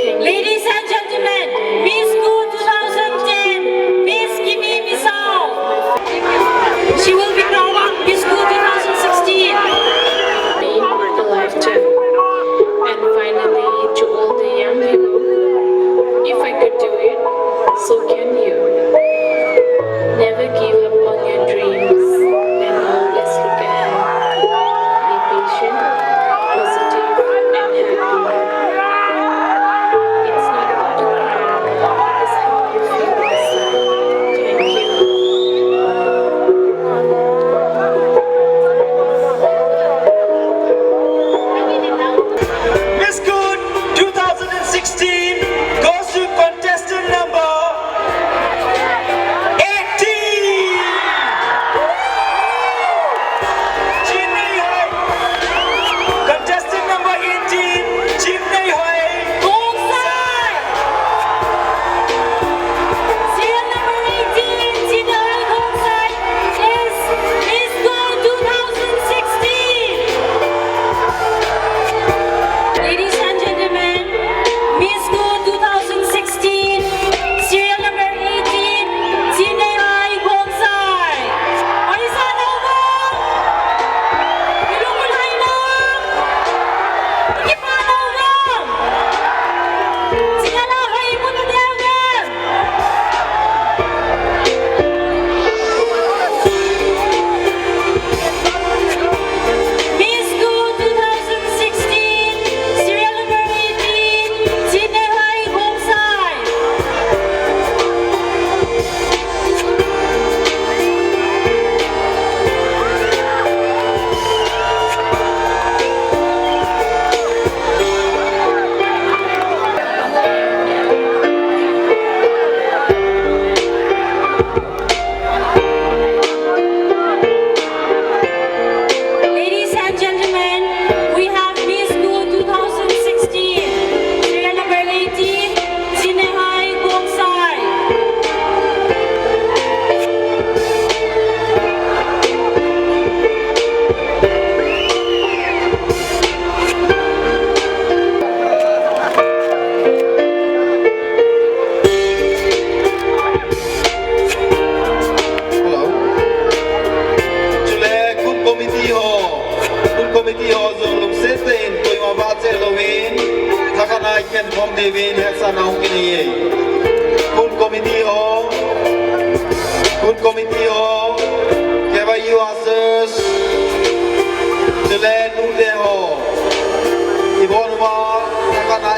Ladies and gentlemen, Miss Kut 2010, Miss Kimi Misal. She will be crowned Miss Kut 2016. Alive too. And finally, to all the young people, if I could do it, so can you. Never give up on your dreams and always look ahead. Be patient, positive, and happy. It's not about your crown, it's how you feel inside. Thank you. Miss Kut 2016 goes to contestant number 18. Chimney Hoi. Contestant number 18, Chimney Hoi. Serial number 18, Sadar Hill District is Miss Kut 2016. Ladies and gentlemen, Miss Kut 2016, serial number 18, Sinehai Bonsai. Orisa Nova! Ilumulay lang! Ikipanaw lang! Sinalahay mo na Delgan! Miss Kut 2016, serial number 18, Sinehai Bonsai. Ladies and gentlemen, we have Miss Kut 2016, serial number 18, Sinehai Bonsai. Hello. Chule Kut committee ho zolum setin koi ma ba che lovin thakana ken phom devin heksa naung kini ye. Kut committee ho keva you asses chule nu de ho ibon ma thakana